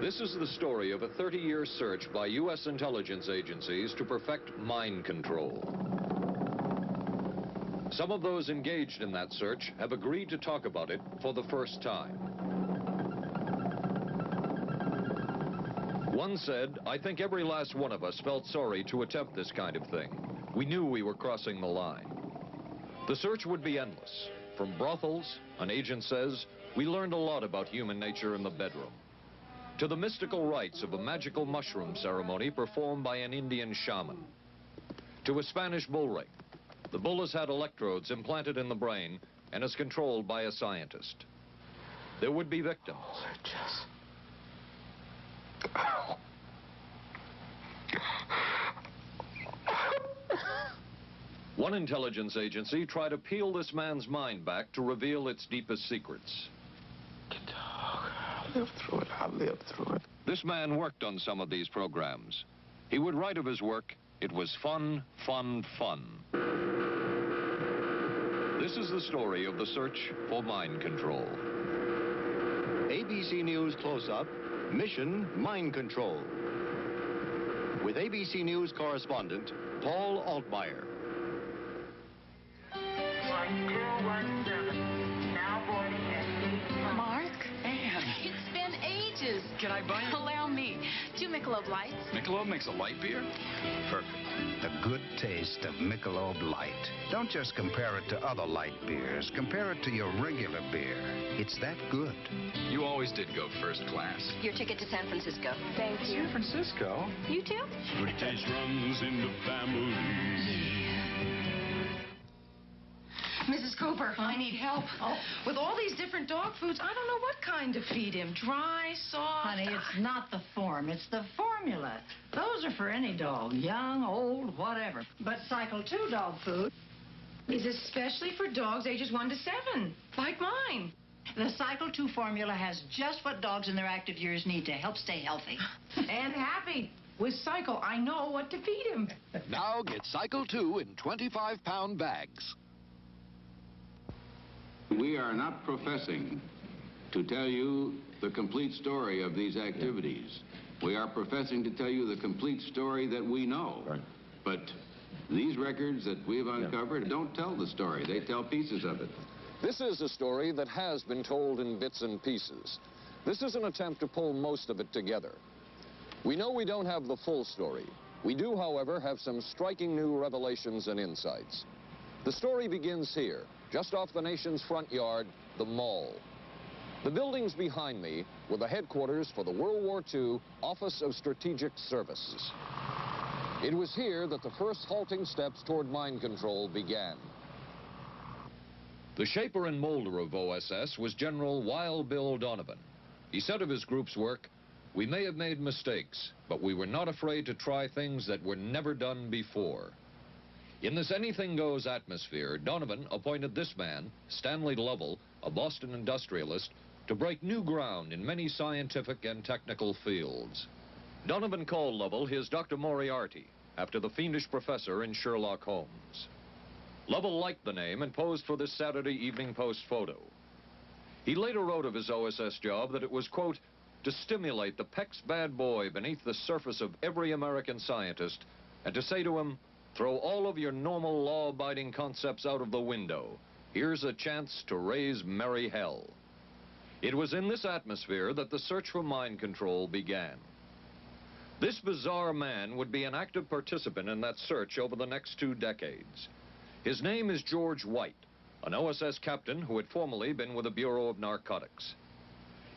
This is the story of a 30-year search by U.S. intelligence agencies to perfect mind control. Some of those engaged in that search have agreed to talk about it for the first time. One said, "I think every last one of us felt sorry to attempt this kind of thing. We knew we were crossing the line." The search would be endless. From brothels, an agent says, we learned a lot about human nature in the bedroom, to the mystical rites of a magical mushroom ceremony performed by an Indian shaman, to a Spanish bull ring. The bull has had electrodes implanted in the brain and is controlled by a scientist. There would be victims. One intelligence agency tried to peel this man's mind back to reveal its deepest secrets. I'll live through it. I'll live through it. This man worked on some of these programs. He would write of his work, "It was fun, fun, fun." This is the story of the search for mind control. ABC News Close-Up, Mission Mind Control. With ABC News correspondent Paul Altmaier. 1217, now boarding at gate. Mark? Anne. It's been ages. Can I buy you? Allow me. 2 Michelob Lights. Michelob makes a light beer? Perfect. The good taste of Michelob Light. Don't just compare it to other light beers. Compare it to your regular beer. It's that good. You always did go first class. Your ticket to San Francisco. Thank you. San Francisco? You too? Good taste runs in the family. Mrs. Cooper, I need help. Oh. With all these different dog foods, I don't know what kind to feed him. Dry, soft. Honey, it's not the form, it's the formula. Those are for any dog, young, old, whatever. But Cycle 2 dog food is especially for dogs ages 1 to 7, like mine. The Cycle 2 formula has just what dogs in their active years need to help stay healthy. And happy. With Cycle, I know what to feed him. Now get Cycle 2 in 25-pound bags. We are not professing to tell you the complete story of these activities. We are professing to tell you the complete story that we know. Right. But these records that we've uncovered don't tell the story. They tell pieces of it. This is a story that has been told in bits and pieces. This is an attempt to pull most of it together. We know we don't have the full story. We do, however, have some striking new revelations and insights. The story begins here, just off the nation's front yard, the Mall. The buildings behind me were the headquarters for the World War II Office of Strategic Services. It was here that the first halting steps toward mind control began. The shaper and molder of OSS was General Wild Bill Donovan. He said of his group's work, "We may have made mistakes, but we were not afraid to try things that were never done before." In this anything-goes atmosphere, Donovan appointed this man, Stanley Lovell, a Boston industrialist, to break new ground in many scientific and technical fields. Donovan called Lovell his Dr. Moriarty, after the fiendish professor in Sherlock Holmes. Lovell liked the name and posed for this Saturday Evening Post photo. He later wrote of his OSS job that it was, quote, to stimulate the PEC's bad boy beneath the surface of every American scientist and to say to him, throw all of your normal law-abiding concepts out of the window. Here's a chance to raise merry hell. It was in this atmosphere that the search for mind control began. This bizarre man would be an active participant in that search over the next 2 decades. His name is George White, an OSS captain who had formerly been with the Bureau of Narcotics.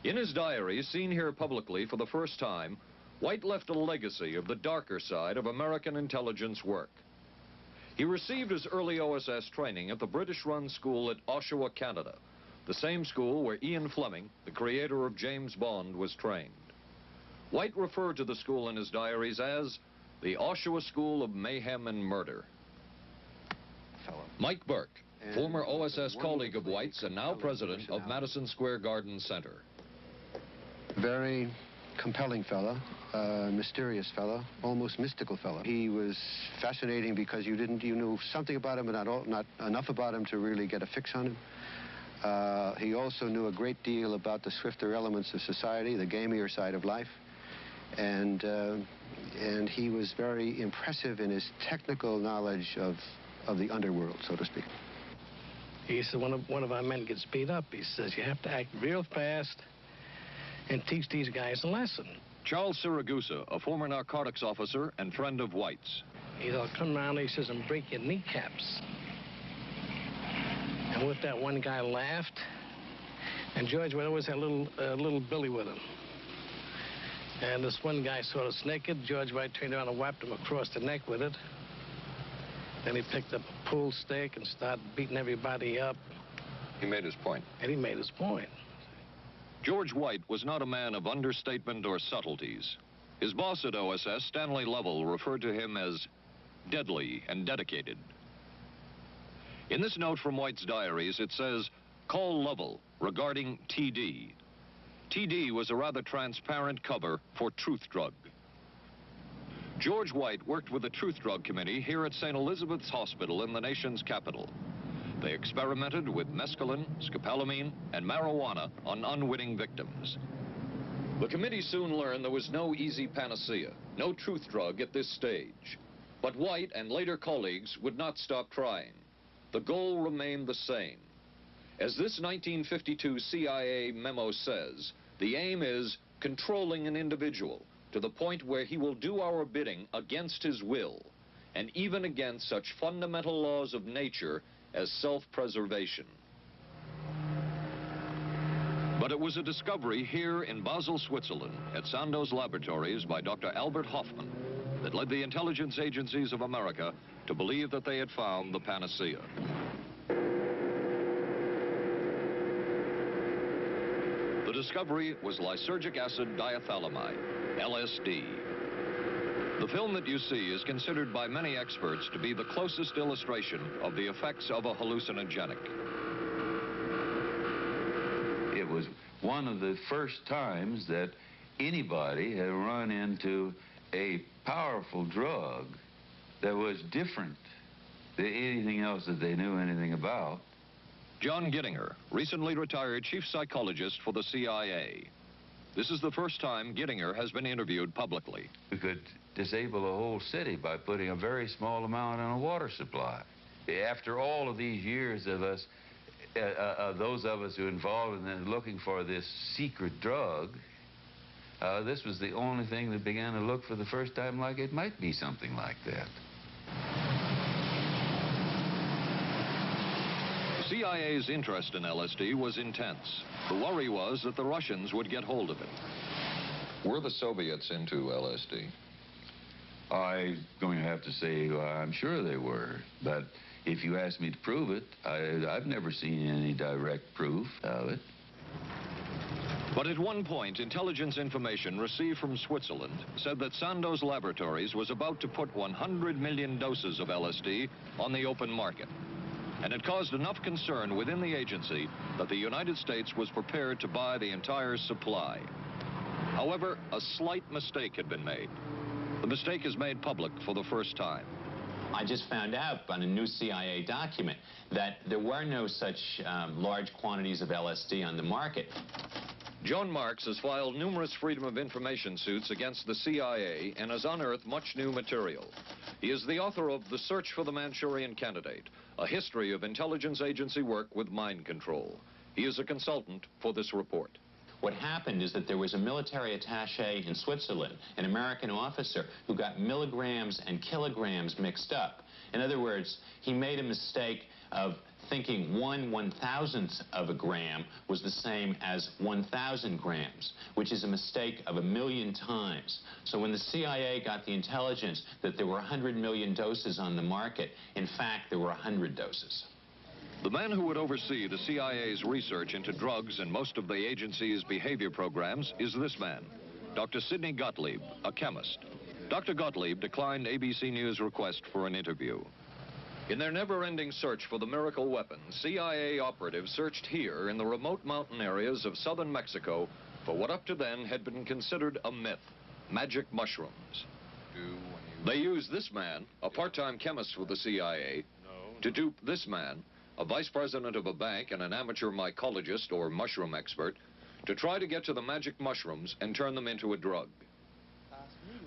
In his diary, seen here publicly for the first time, White left a legacy of the darker side of American intelligence work. He received his early OSS training at the British-run school at Oshawa, Canada, the same school where Ian Fleming, the creator of James Bond, was trained. White referred to the school in his diaries as the Oshawa School of Mayhem and Murder. Mike Burke, former OSS colleague of White's and now president of Madison Square Garden Center. Very compelling fellow, mysterious fellow, almost mystical fellow. He was fascinating because you knew something about him, but not enough about him to really get a fix on him. He also knew a great deal about the swifter elements of society, the gamier side of life. And he was very impressive in his technical knowledge of the underworld, so to speak. He said, one of our men gets beat up. He says, you have to act real fast and teach these guys a lesson. Charles Siragusa, a former narcotics officer and friend of White's. He'll come around, he says, and break your kneecaps. And with that, one guy laughed, and George would always have a little Billy with him. And this one guy saw us naked. George White turned around and whapped him across the neck with it. Then he picked up a pool stick and started beating everybody up. He made his point. And he made his point. George White was not a man of understatement or subtleties. His boss at OSS, Stanley Lovell, referred to him as deadly and dedicated. In this note from White's diaries, it says, call Lovell regarding TD. TD was a rather transparent cover for Truth Drug. George White worked with the Truth Drug Committee here at St. Elizabeth's Hospital in the nation's capital. They experimented with mescaline, scopolamine, and marijuana on unwitting victims. The committee soon learned there was no easy panacea, no truth drug at this stage. But White and later colleagues would not stop trying. The goal remained the same. As this 1952 CIA memo says, the aim is controlling an individual to the point where he will do our bidding against his will, and even against such fundamental laws of nature as self-preservation. But it was a discovery here in Basel, Switzerland, at Sandoz Laboratories by Dr. Albert Hoffman, that led the intelligence agencies of America to believe that they had found the panacea. The discovery was lysergic acid diethylamide, LSD. The film that you see is considered by many experts to be the closest illustration of the effects of a hallucinogenic. It was one of the first times that anybody had run into a powerful drug that was different than anything else that they knew anything about. John Gittinger, recently retired chief psychologist for the CIA. This is the first time Gittinger has been interviewed publicly. We could disable a whole city by putting a very small amount on a water supply. After all of these years of us, those of us who were involved in looking for this secret drug, this was the only thing that began to look for the first time like it might be something like that. CIA's interest in LSD was intense. The worry was that the Russians would get hold of it. Were the Soviets into LSD? I'm going to have to say I'm sure they were, but if you ask me to prove it, I've never seen any direct proof of it. But at one point, intelligence information received from Switzerland said that Sandoz Laboratories was about to put 100 million doses of LSD on the open market. And it caused enough concern within the agency that the United States was prepared to buy the entire supply. However, a slight mistake had been made. The mistake is made public for the first time. I just found out on a new CIA document that there were no such large quantities of LSD on the market. John Marks has filed numerous Freedom of Information suits against the CIA and has unearthed much new material. He is the author of The Search for the Manchurian Candidate, a history of intelligence agency work with mind control. He is a consultant for this report. What happened is that there was a military attaché in Switzerland, an American officer, who got milligrams and kilograms mixed up. In other words, he made a mistake of thinking 1/1000th of a gram was the same as 1,000 grams, which is a mistake of 1,000,000 times. So when the CIA got the intelligence that there were 100 million doses on the market, in fact, there were 100 doses. The man who would oversee the CIA's research into drugs and most of the agency's behavior programs is this man, Dr. Sidney Gottlieb, a chemist. Dr. Gottlieb declined ABC News' request for an interview. In their never-ending search for the miracle weapon, CIA operatives searched here in the remote mountain areas of southern Mexico for what up to then had been considered a myth, magic mushrooms. They used this man, a part-time chemist with the CIA, to dupe this man, a vice president of a bank, and an amateur mycologist or mushroom expert to try to get to the magic mushrooms and turn them into a drug.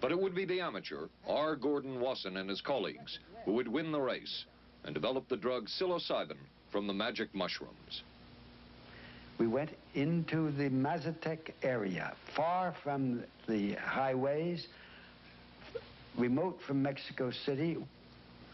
But it would be the amateur, R. Gordon Wasson and his colleagues, who would win the race and develop the drug psilocybin from the magic mushrooms. We went into the Mazatec area, far from the highways, remote from Mexico City.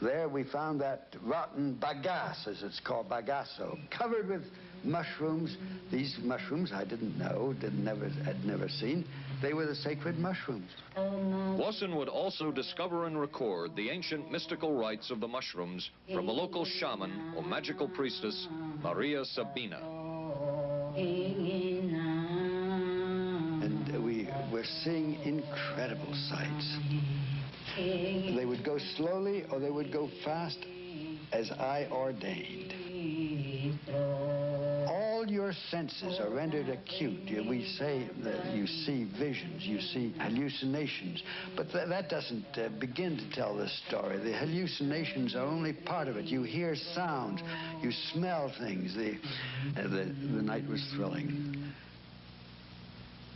There we found that rotten bagasse, as it's called, bagasso, covered with mushrooms. These mushrooms I didn't know, had never seen. They were the sacred mushrooms. Wasson would also discover and record the ancient mystical rites of the mushrooms from a local shaman or magical priestess, Maria Sabina. And we were seeing incredible sights. They would go slowly or they would go fast as I ordained. All your senses are rendered acute. We say that you see visions, you see hallucinations, but that doesn't begin to tell the story. The hallucinations are only part of it. You hear sounds, you smell things. The night was thrilling.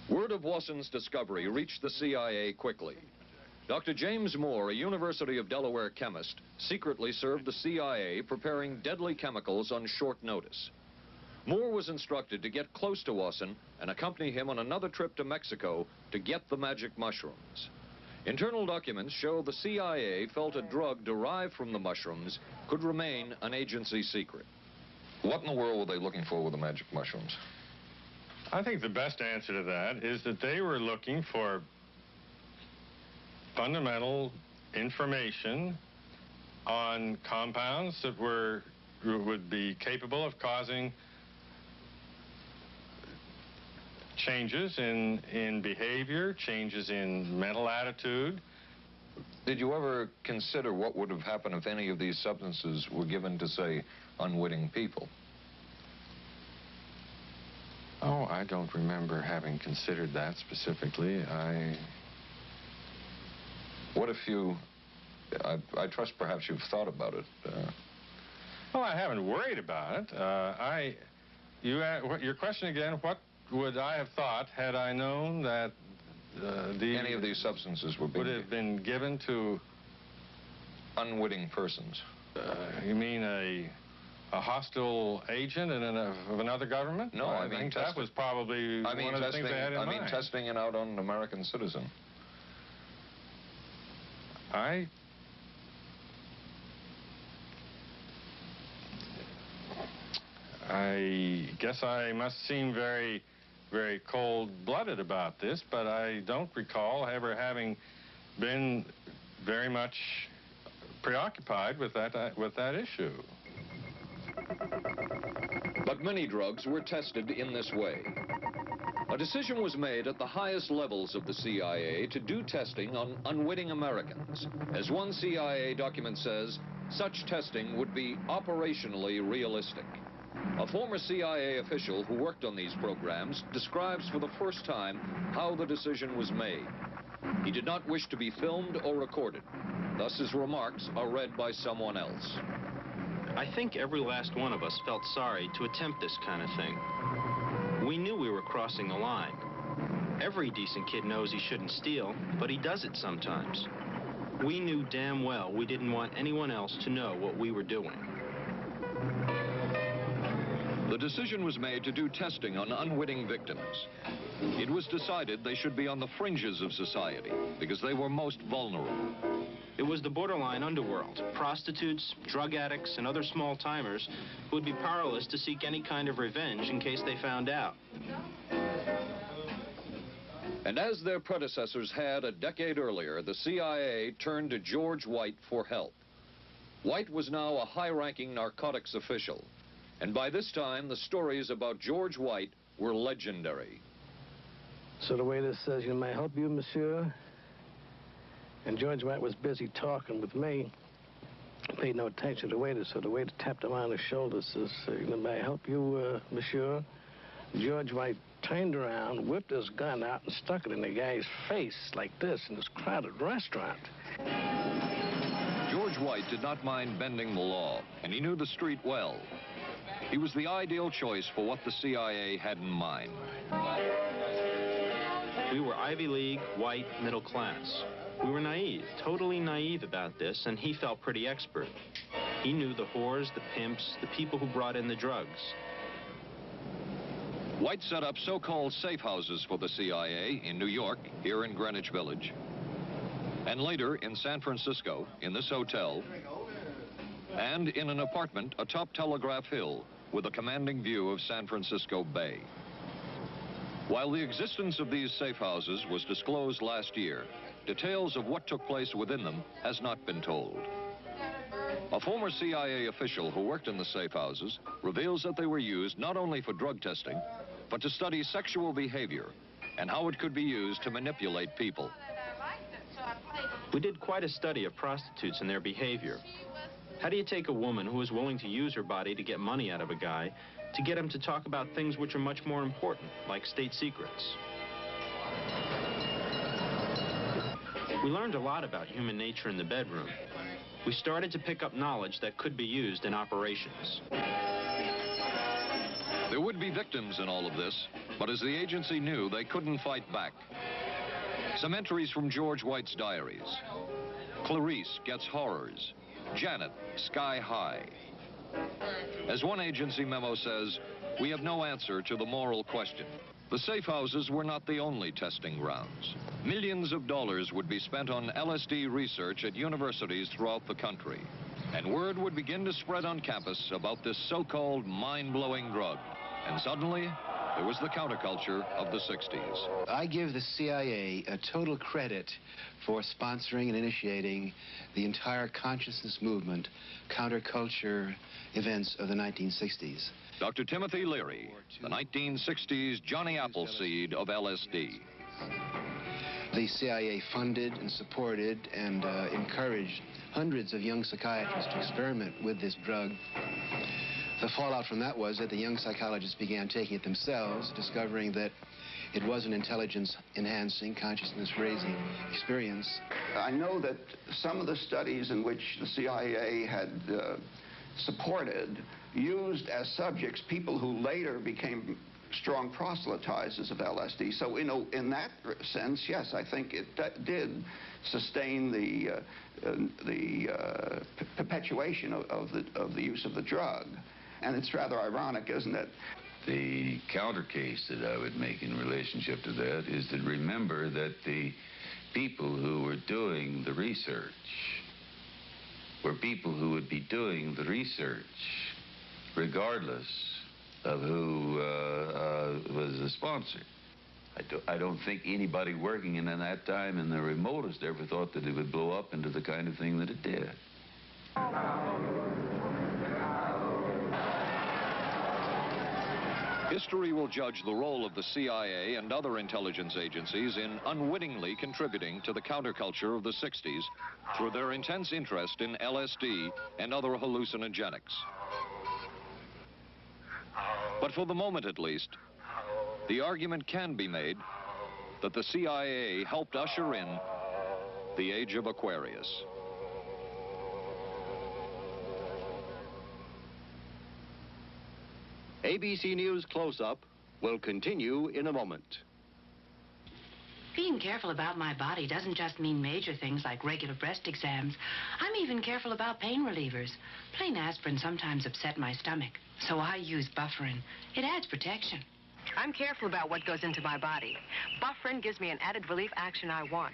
Word of Wasson's discovery reached the CIA quickly. Dr. James Moore, a University of Delaware chemist, secretly served the CIA preparing deadly chemicals on short notice. Moore was instructed to get close to Wasson and accompany him on another trip to Mexico to get the magic mushrooms. Internal documents show the CIA felt a drug derived from the mushrooms could remain an agency secret. What in the world were they looking for with the magic mushrooms? I think the best answer to that is that they were looking for fundamental information on compounds that would be capable of causing changes in behavior, changes in mental attitude. Did you ever consider what would have happened if any of these substances were given to, say, unwitting people? Oh, I don't remember having considered that specifically. What if you... I trust perhaps you've thought about it. Well, I haven't worried about it. Your question again, what would I have thought had I known that any of these substances would have been given to unwitting persons? You mean a hostile agent of another government? No, I mean that was probably one of the things they had in mind. I mean testing it out on an American citizen. I guess I must seem very, very cold-blooded about this, but I don't recall ever having been very much preoccupied with that issue. But many drugs were tested in this way. A decision was made at the highest levels of the CIA to do testing on unwitting Americans. As one CIA document says, such testing would be operationally realistic. A former CIA official who worked on these programs describes for the first time how the decision was made. He did not wish to be filmed or recorded. Thus his remarks are read by someone else. I think every last one of us felt sorry to attempt this kind of thing. We knew we were crossing a line. Every decent kid knows he shouldn't steal, but he does it sometimes. We knew damn well we didn't want anyone else to know what we were doing. The decision was made to do testing on unwitting victims. It was decided they should be on the fringes of society because they were most vulnerable. It was the borderline underworld, prostitutes, drug addicts, and other small-timers who would be powerless to seek any kind of revenge in case they found out. And as their predecessors had a decade earlier, the CIA turned to George White for help. White was now a high-ranking narcotics official, and by this time, the stories about George White were legendary. So the waiter says, "May I help you, monsieur?" And George White was busy talking with me. He paid no attention to the waiter, so the waiter tapped him on the shoulder, says, "May I help you, monsieur?" George White turned around, whipped his gun out, and stuck it in the guy's face like this in this crowded restaurant. George White did not mind bending the law, and he knew the street well. He was the ideal choice for what the CIA had in mind. We were Ivy League, white, middle class. We were naive, totally naive about this, and he felt pretty expert. He knew the whores, the pimps, the people who brought in the drugs. White set up so-called safe houses for the CIA in New York, here in Greenwich Village, and later in San Francisco, in this hotel, and in an apartment atop Telegraph Hill with a commanding view of San Francisco Bay. While the existence of these safe houses was disclosed last year, details of what took place within them has not been told. A former CIA official who worked in the safe houses reveals that they were used not only for drug testing, but to study sexual behavior and how it could be used to manipulate people. We did quite a study of prostitutes and their behavior. How do you take a woman who is willing to use her body to get money out of a guy to get him to talk about things which are much more important, like state secrets? We learned a lot about human nature in the bedroom. We started to pick up knowledge that could be used in operations. There would be victims in all of this, but as the agency knew, they couldn't fight back. Some entries from George White's diaries. Clarice gets horrors. Janet, sky high. As one agency memo says, we have no answer to the moral question. The safe houses were not the only testing grounds. Millions of dollars would be spent on LSD research at universities throughout the country. And word would begin to spread on campus about this so-called mind-blowing drug. And suddenly, there was the counterculture of the 60s. I give the CIA a total credit for sponsoring and initiating the entire consciousness movement, counterculture events of the 1960s. Dr. Timothy Leary, the 1960s Johnny Appleseed of LSD. The CIA funded and supported and encouraged hundreds of young psychiatrists to experiment with this drug. The fallout from that was that the young psychologists began taking it themselves, discovering that it was an intelligence-enhancing, consciousness-raising experience. I know that some of the studies in which the CIA had supported used as subjects people who later became strong proselytizers of LSD. So, in that sense, yes, I think it did sustain the perpetuation of the use of the drug. And it's rather ironic, isn't it? The counter case that I would make in relationship to that is to remember that the people who were doing the research were people who would be doing the research regardless of who was the sponsor. I don't think anybody working in that time in the remotest ever thought that it would blow up into the kind of thing that it did. History will judge the role of the CIA and other intelligence agencies in unwittingly contributing to the counterculture of the 60s through their intense interest in LSD and other hallucinogenics. But for the moment, at least, the argument can be made that the CIA helped usher in the age of Aquarius. ABC News Close-Up will continue in a moment. Being careful about my body doesn't just mean major things like regular breast exams. I'm even careful about pain relievers. Plain aspirin sometimes upset my stomach, so I use Bufferin. It adds protection. I'm careful about what goes into my body. Bufferin gives me an added relief action I want.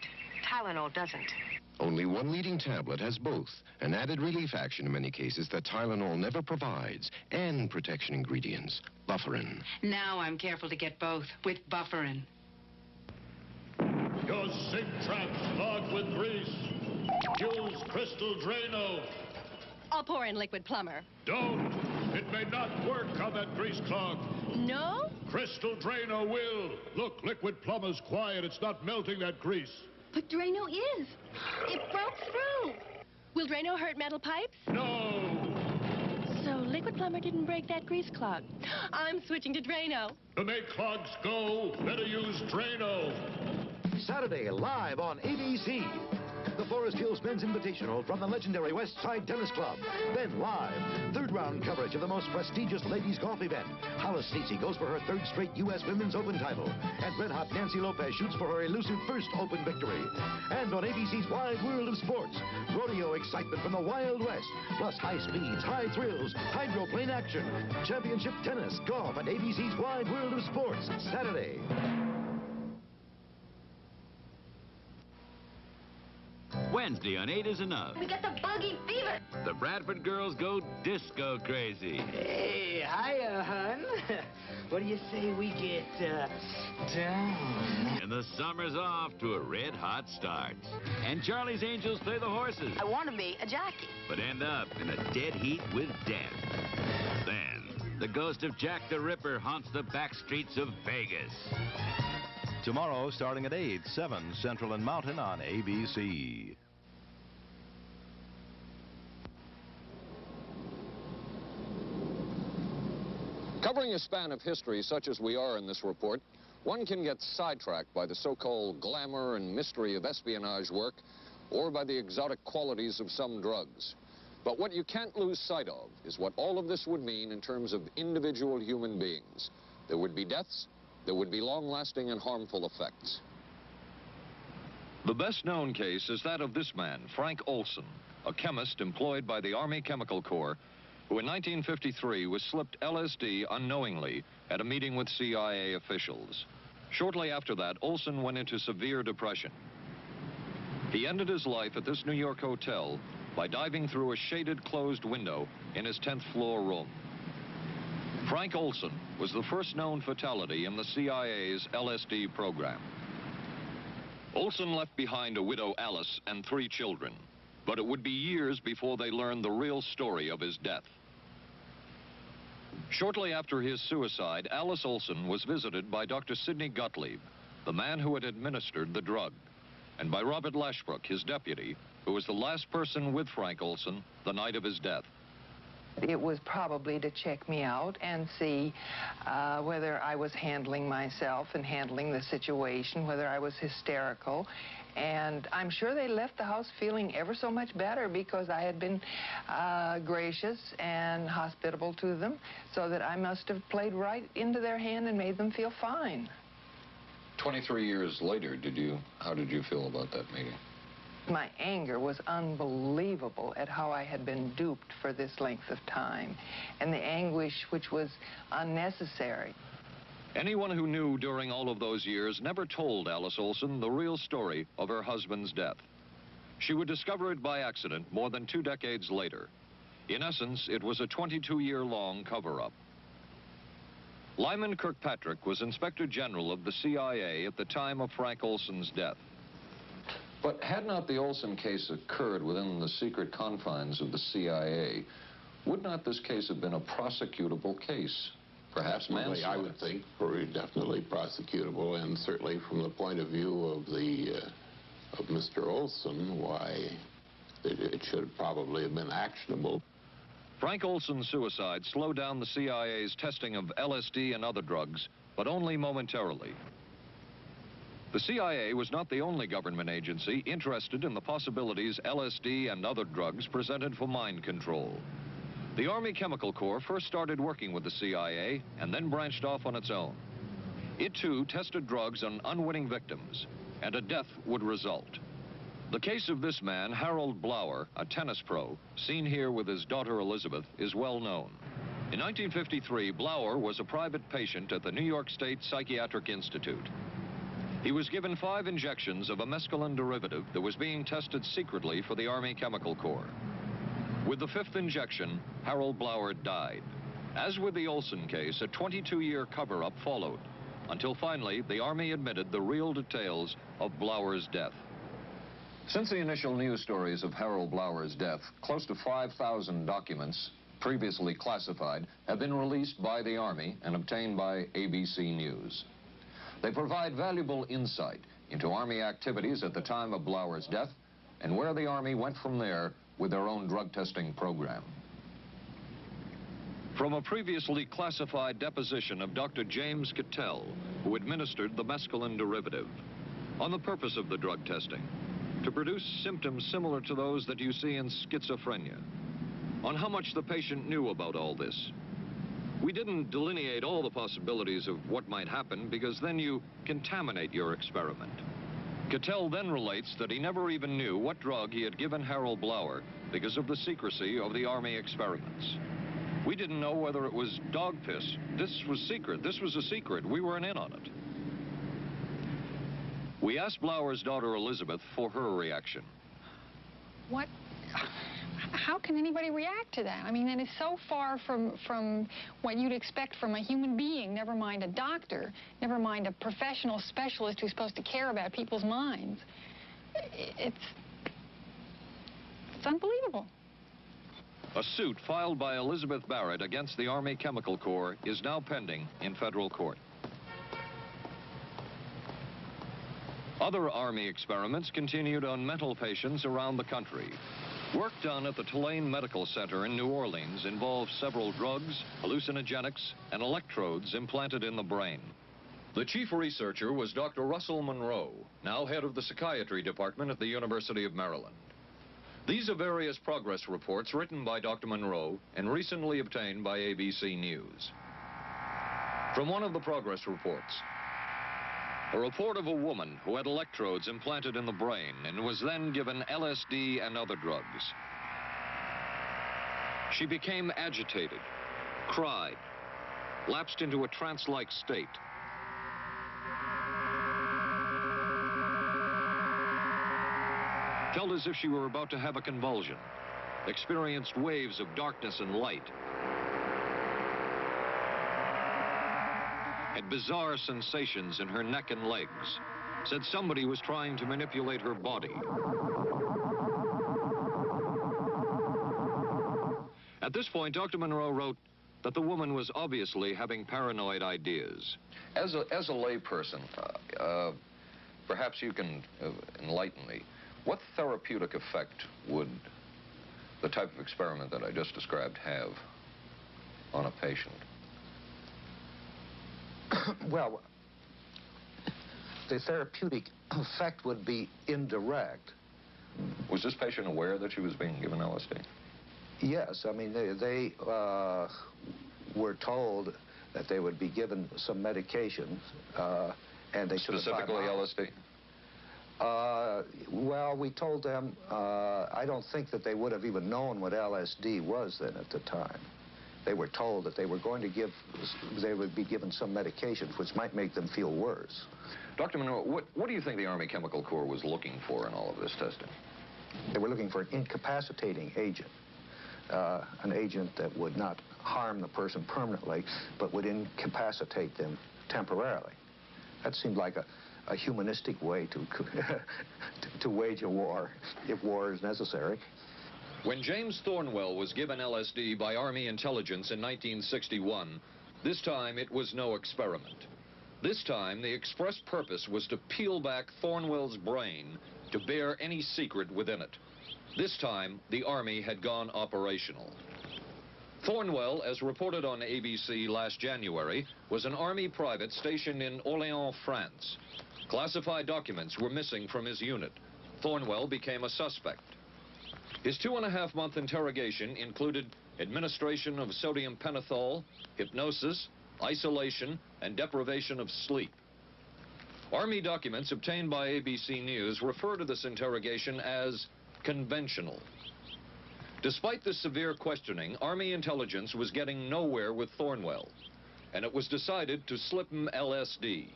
Tylenol doesn't. Only one leading tablet has both, an added relief action in many cases that Tylenol never provides, and protection ingredients, Bufferin. Now I'm careful to get both with Bufferin. Your sink trap's clogged with grease. Use Crystal Drano. I'll pour in Liquid Plumber. Don't. It may not work on that grease clog. No? Crystal Drano will. Look, Liquid Plumber's quiet. It's not melting that grease. But Drano is. It broke through. Will Drano hurt metal pipes? No. So Liquid Plumber didn't break that grease clog. I'm switching to Drano. To make clogs go, better use Drano. Saturday, live on ABC. The Forest Hills Men's Invitational from the legendary West Side Tennis Club. Then live, third round coverage of the most prestigious ladies golf event. Hollis Stacey goes for her third straight U.S. Women's Open title. And red-hot Nancy Lopez shoots for her elusive first Open victory. And on ABC's Wide World of Sports, rodeo excitement from the Wild West, plus high speeds, high thrills, hydroplane action, championship tennis, golf, and ABC's Wide World of Sports, Saturday. Wednesday on 8 is Enough. We got the buggy fever. The Bradford girls go disco crazy. Hey, hiya, hun. What do you say we get, down? And the summer's off to a red-hot start. And Charlie's Angels play the horses. I want to be a jockey. But end up in a dead heat with death. Then, the ghost of Jack the Ripper haunts the back streets of Vegas. Tomorrow, starting at 8, 7 Central and Mountain on ABC. Covering a span of history such as we are in this report, one can get sidetracked by the so-called glamour and mystery of espionage work or by the exotic qualities of some drugs. But what you can't lose sight of is what all of this would mean in terms of individual human beings. There would be deaths, there would be long-lasting and harmful effects. The best-known case is that of this man, Frank Olson, a chemist employed by the Army Chemical Corps, who in 1953 was slipped LSD unknowingly at a meeting with CIA officials. Shortly after that, Olson went into severe depression. He ended his life at this New York hotel by diving through a shaded closed window in his 10th floor room. Frank Olson was the first known fatality in the CIA's LSD program. Olson left behind a widow, Alice, and 3 children, but it would be years before they learned the real story of his death. Shortly after his suicide, Alice Olson was visited by Dr. Sidney Gottlieb, the man who had administered the drug, and by Robert Lashbrook, his deputy, who was the last person with Frank Olson the night of his death. It was probably to check me out and see whether I was handling myself and handling the situation, whether I was hysterical. And I'm sure they left the house feeling ever so much better because I had been gracious and hospitable to them, so that I must have played right into their hand and made them feel fine. 23 years later, how did you feel about that meeting? My anger was unbelievable at how I had been duped for this length of time, and the anguish which was unnecessary. Anyone who knew during all of those years never told Alice Olson the real story of her husband's death. She would discover it by accident more than 2 decades later. In essence, it was a 22-year-long cover-up. Lyman Kirkpatrick was Inspector General of the CIA at the time of Frank Olson's death. But had not the Olson case occurred within the secret confines of the CIA, would not this case have been a prosecutable case? Perhaps manslaughter? I would think very definitely prosecutable, and certainly from the point of view of of Mr. Olson, why it should probably have been actionable. Frank Olson's suicide slowed down the CIA's testing of LSD and other drugs, but only momentarily. The CIA was not the only government agency interested in the possibilities LSD and other drugs presented for mind control. The Army Chemical Corps first started working with the CIA and then branched off on its own. It, too, tested drugs on unwitting victims, and a death would result. The case of this man, Harold Blower, a tennis pro, seen here with his daughter Elizabeth, is well known. In 1953, Blower was a private patient at the New York State Psychiatric Institute. He was given 5 injections of a mescaline derivative that was being tested secretly for the Army Chemical Corps. With the 5th injection, Harold Blower died. As with the Olson case, a 22-year cover-up followed, until finally the Army admitted the real details of Blower's death. Since the initial news stories of Harold Blower's death, close to 5,000 documents, previously classified, have been released by the Army and obtained by ABC News. They provide valuable insight into Army activities at the time of Blower's death and where the Army went from there with their own drug testing program. From a previously classified deposition of Dr. James Cattell, who administered the mescaline derivative, on the purpose of the drug testing, to produce symptoms similar to those that you see in schizophrenia. On how much the patient knew about all this. We didn't delineate all the possibilities of what might happen because then you contaminate your experiment. Cattell then relates that he never even knew what drug he had given Harold Blauer because of the secrecy of the Army experiments. We didn't know whether it was dog piss. This was secret. This was a secret. We weren't in on it. We asked Blauer's daughter Elizabeth for her reaction. What? How can anybody react to that? I mean, that is so far from what you'd expect from a human being, never mind a doctor, never mind a professional specialist who's supposed to care about people's minds. It's unbelievable. A suit filed by Elizabeth Barrett against the Army Chemical Corps is now pending in federal court. Other Army experiments continued on mental patients around the country. Work done at the Tulane Medical Center in New Orleans involved several drugs, hallucinogenics, and electrodes implanted in the brain. The chief researcher was Dr. Russell Monroe, now head of the psychiatry department at the University of Maryland. These are various progress reports written by Dr. Monroe and recently obtained by ABC News. From one of the progress reports, a report of a woman who had electrodes implanted in the brain and was then given LSD and other drugs. She became agitated, cried, lapsed into a trance-like state. Felt as if she were about to have a convulsion, experienced waves of darkness and light, had bizarre sensations in her neck and legs, said somebody was trying to manipulate her body. At this point, Dr. Monroe wrote that the woman was obviously having paranoid ideas. As a layperson, perhaps you can enlighten me. What therapeutic effect would the type of experiment that I just described have on a patient? Well, the therapeutic effect would be indirect. Was this patient aware that she was being given LSD? Yes, I mean, they were told that they would be given some medication, and they should have... Specifically LSD? Well, we told them, I don't think that they would have even known what LSD was then at the time. They were told that they were going to they would be given some medications which might make them feel worse. Dr. Monroe, what do you think the Army Chemical Corps was looking for in all of this testing? They were looking for an incapacitating agent, an agent that would not harm the person permanently, but would incapacitate them temporarily. That seemed like a humanistic way to wage a war, if war is necessary. When James Thornwell was given LSD by Army intelligence in 1961, this time it was no experiment. This time, the express purpose was to peel back Thornwell's brain to bear any secret within it. This time, the Army had gone operational. Thornwell, as reported on ABC last January, was an Army private stationed in Orléans, France. Classified documents were missing from his unit. Thornwell became a suspect. His 2.5-month interrogation included administration of sodium pentothal, hypnosis, isolation, and deprivation of sleep. Army documents obtained by ABC News refer to this interrogation as conventional. Despite the severe questioning, Army intelligence was getting nowhere with Thornwell, and it was decided to slip him LSD.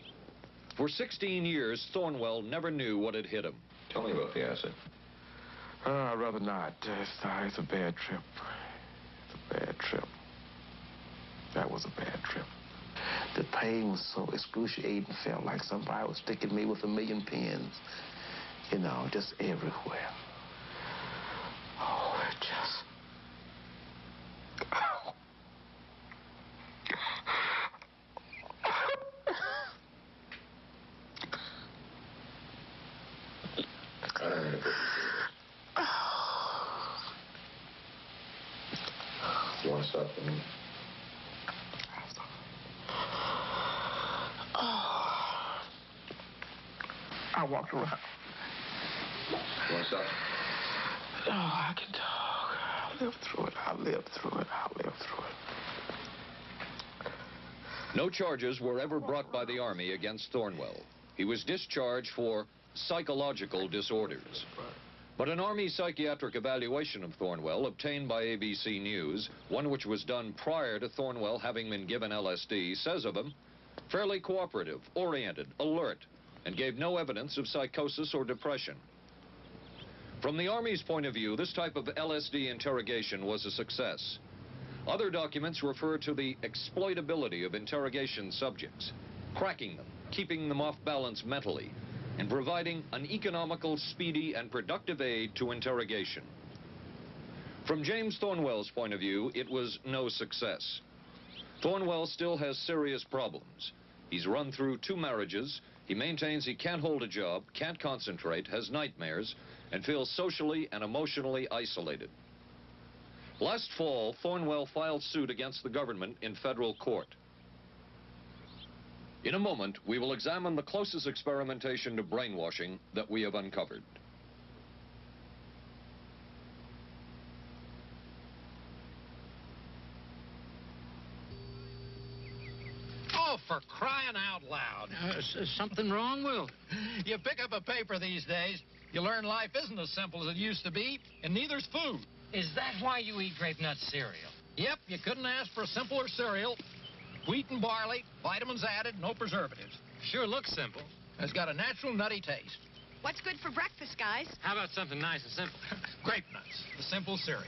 For 16 years, Thornwell never knew what had hit him. Tell me about the acid. I'd rather not. It's a bad trip. It's a bad trip. That was a bad trip. The pain was so excruciating. Felt like somebody was sticking me with 1,000,000 pins. You know, just everywhere. Oh, it just... You want to stop for me? I walked around. What's up? Oh, I can talk. I'll live through it. I'll live through it. I'll live through it. No charges were ever brought by the Army against Thornwell. He was discharged for psychological disorders. But an Army psychiatric evaluation of Thornwell obtained by ABC News, one which was done prior to Thornwell having been given LSD, says of him, fairly cooperative, oriented, alert, and gave no evidence of psychosis or depression. From the Army's point of view, this type of LSD interrogation was a success. Other documents refer to the exploitability of interrogation subjects, cracking them, keeping them off balance mentally, and providing an economical, speedy, and productive aid to interrogation. From James Thornwell's point of view, it was no success. Thornwell still has serious problems. He's run through 2 marriages. He maintains he can't hold a job, can't concentrate, has nightmares, and feels socially and emotionally isolated. Last fall, Thornwell filed suit against the government in federal court. In a moment, we will examine the closest experimentation to brainwashing that we have uncovered. Oh, for crying out loud. Something wrong, Will? You pick up a paper these days, you learn life isn't as simple as it used to be, and neither's food. Is that why you eat grape nut cereal? Yep, you couldn't ask for a simpler cereal. Wheat and barley, vitamins added, no preservatives. Sure looks simple. It's got a natural nutty taste. What's good for breakfast, guys? How about something nice and simple? Grape nuts, the simple cereal.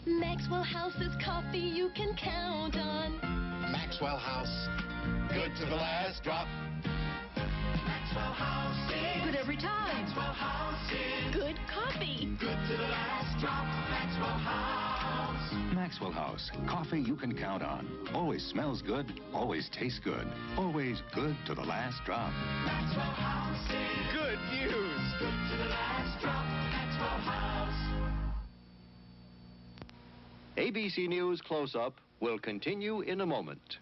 Maxwell House's coffee you can count on. Maxwell House. Good to the last drop. Maxwell House is good every time. Maxwell House is good coffee. Good to the last drop. Maxwell House. Maxwell House. Coffee you can count on. Always smells good. Always tastes good. Always good to the last drop. Maxwell House is good news. Good to the last drop. Maxwell House. ABC News Close-Up will continue in a moment.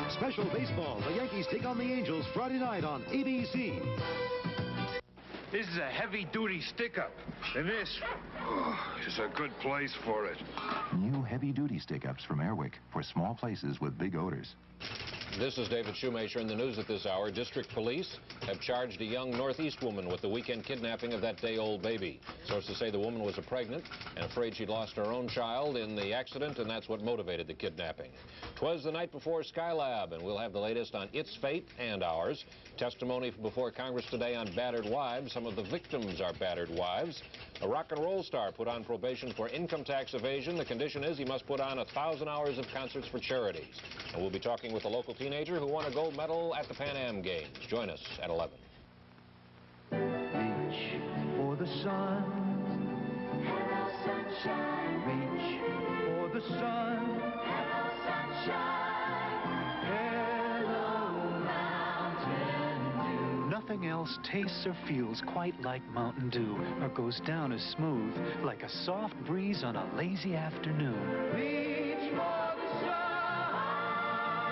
Special baseball. The Yankees take on the Angels Friday night on ABC. This is a heavy-duty stick-up, and this is a good place for it. New heavy-duty stick-ups from Airwick for small places with big odors. This is David Shoemaker in the news at this hour. District Police have charged a young Northeast woman with the weekend kidnapping of that day-old baby. Sources say the woman was pregnant and afraid she'd lost her own child in the accident, and that's what motivated the kidnapping. 'Twas the night before Skylab, and we'll have the latest on its fate and ours. Testimony before Congress today on battered wives. Some of the victims are battered wives. A rock and roll star put on probation for income tax evasion. The condition is he must put on 1,000 hours of concerts for charities. And we'll be talking with a local teenager who won a gold medal at the Pan Am Games. Join us at 11. Reach for the sun. Hello, sunshine. Reach for the sun. Hello, sunshine. Hello, Mountain Dew. Nothing else tastes or feels quite like Mountain Dew, or goes down as smooth like a soft breeze on a lazy afternoon. Reach for the sun.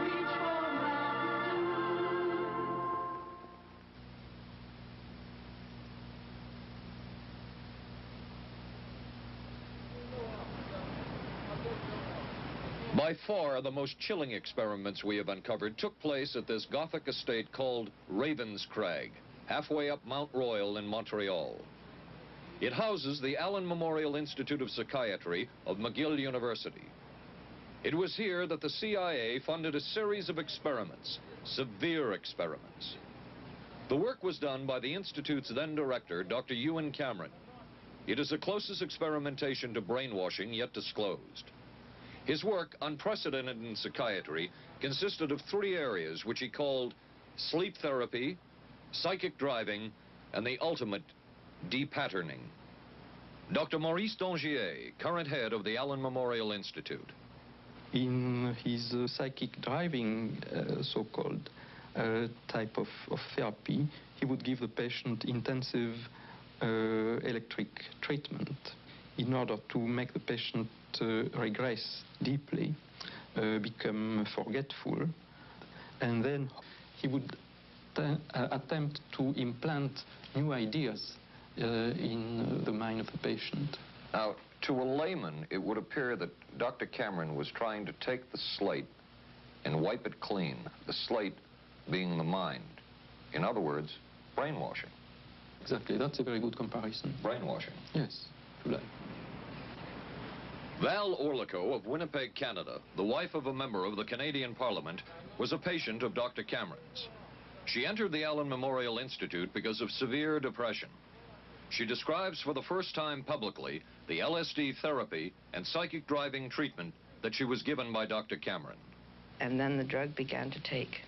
Reach for Mountain By far, the most chilling experiments we have uncovered took place at this Gothic estate called Ravenscrag, halfway up Mount Royal in Montreal. It houses the Allen Memorial Institute of Psychiatry of McGill University. It was here that the CIA funded a series of experiments, severe experiments. The work was done by the Institute's then director, Dr. Ewan Cameron. It is the closest experimentation to brainwashing yet disclosed. His work, unprecedented in psychiatry, consisted of 3 areas which he called sleep therapy, psychic driving, and the ultimate depatterning. Dr. Maurice Dongier, current head of the Allen Memorial Institute. In his psychic driving, so-called type of therapy, he would give the patient intensive electric treatment in order to make the patient regress deeply, become forgetful, and then he would attempt to implant new ideas in the mind of the patient. Now, to a layman, it would appear that Dr. Cameron was trying to take the slate and wipe it clean, the slate being the mind. In other words, brainwashing. Exactly, that's a very good comparison. Brainwashing. Yes, to lie. Val Orlico of Winnipeg, Canada, the wife of a member of the Canadian Parliament, was a patient of Dr. Cameron's. She entered the Allen Memorial Institute because of severe depression. She describes for the first time publicly the LSD therapy and psychic driving treatment that she was given by Dr. Cameron. And then the drug began to take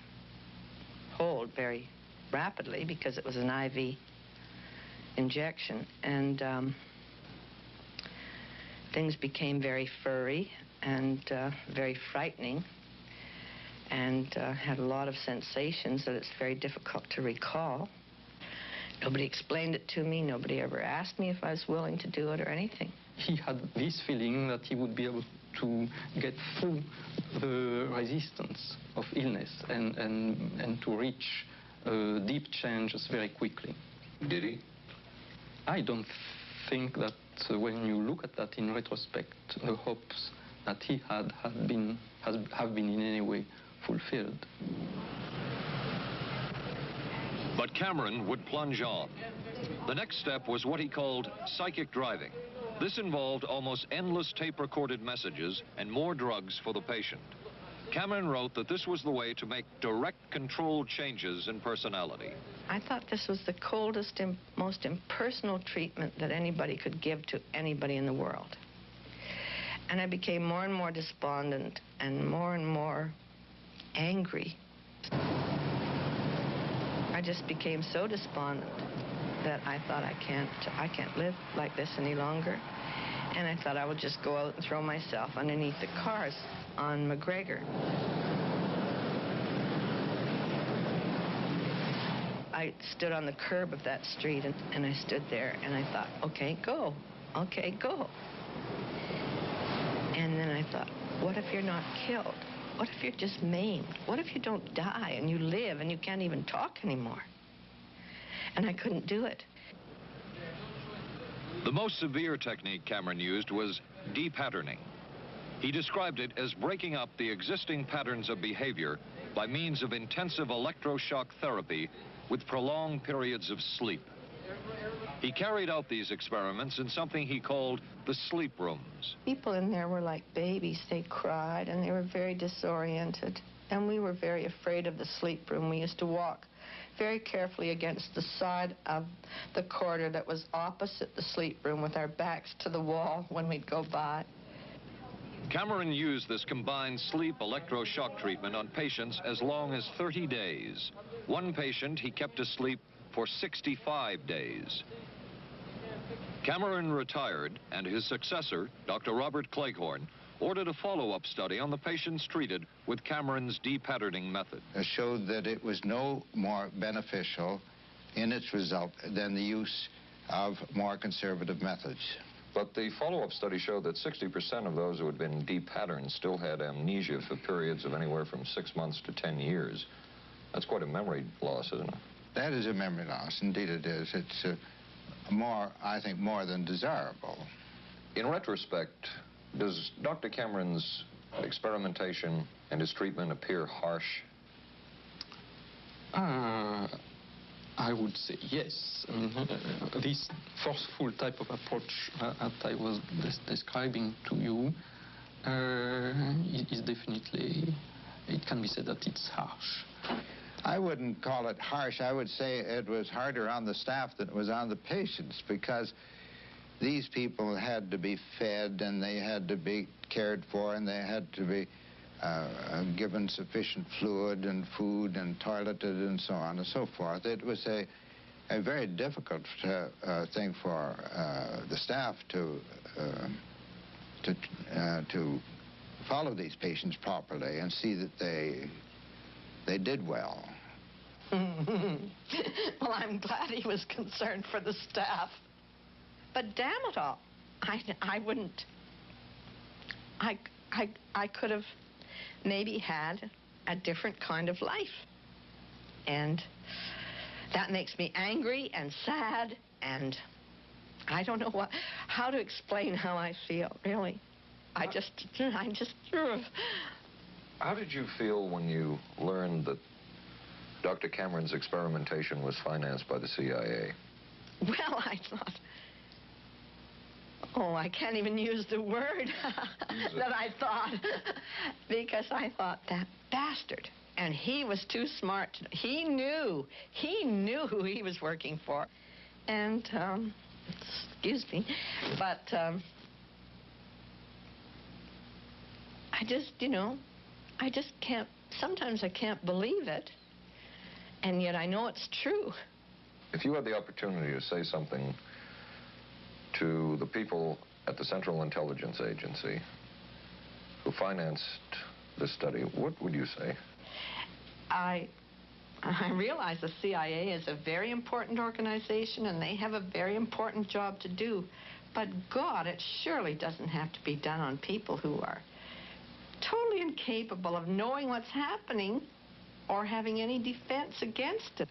hold very rapidly because it was an IV injection. And things became very furry and very frightening, and had a lot of sensations that it's very difficult to recall. Nobody explained it to me. Nobody ever asked me if I was willing to do it or anything. He had this feeling that he would be able to get through the resistance of illness and to reach deep changes very quickly. Did he? I don't think that when you look at that in retrospect, the hopes that he had have been in any way fulfilled. But Cameron would plunge on. The next step was what he called psychic driving. This involved almost endless tape-recorded messages and more drugs for the patient. Cameron wrote that this was the way to make direct controlled changes in personality. I thought this was the coldest and most impersonal treatment that anybody could give to anybody in the world. And I became more and more despondent and more angry. I just became so despondent that I thought I can't live like this any longer. And I thought I would just go out and throw myself underneath the cars on McGregor. I stood on the curb of that street and I stood there and I thought, okay, go. Okay, go. And then I thought, what if you're not killed? What if you're just maimed? What if you don't die and you live and you can't even talk anymore? And I couldn't do it. The most severe technique Cameron used was de-patterning. He described it as breaking up the existing patterns of behavior by means of intensive electroshock therapy with prolonged periods of sleep. He carried out these experiments in something he called the sleep rooms. People in there were like babies. They cried and they were very disoriented. And we were very afraid of the sleep room. We used to walk very carefully against the side of the corridor that was opposite the sleep room with our backs to the wall when we'd go by. Cameron used this combined sleep electroshock treatment on patients as long as 30 days. One patient he kept asleep for 65 days. Cameron retired, and his successor, Dr. Robert Cleghorn, ordered a follow-up study on the patients treated with Cameron's de-patterning method. It showed that it was no more beneficial in its result than the use of more conservative methods. But the follow-up study showed that 60% of those who had been de-patterned still had amnesia for periods of anywhere from 6 months to 10 years. That's quite a memory loss, isn't it? That is a memory loss. Indeed it is. It's I think, more than desirable. In retrospect, does Dr. Cameron's experimentation and his treatment appear harsh? I would say yes. I mean, this forceful type of approach that I was describing to you is definitely, it can be said that it's harsh. I wouldn't call it harsh. I would say it was harder on the staff than it was on the patients, because these people had to be fed and they had to be cared for and they had to be given sufficient fluid and food and toileted and so on and so forth. It was a very difficult thing for the staff to follow these patients properly and see that they did well. Well, I'm glad he was concerned for the staff. But damn it all, I wouldn't. I could have maybe had a different kind of life. And that makes me angry and sad, and I don't know how to explain how I feel, really. I'm just... How did you feel when you learned that Dr. Cameron's experimentation was financed by the CIA? Well, I thought... Oh, I can't even use the word that I thought, because I thought, that bastard. And he was too smart. He knew who he was working for. And, excuse me, but I just, I just can't, sometimes I can't believe it, and yet I know it's true. If you had the opportunity to say something to the people at the Central Intelligence Agency who financed this study, what would you say? I realize the CIA is a very important organization and they have a very important job to do. But God, it surely doesn't have to be done on people who are totally incapable of knowing what's happening or having any defense against it.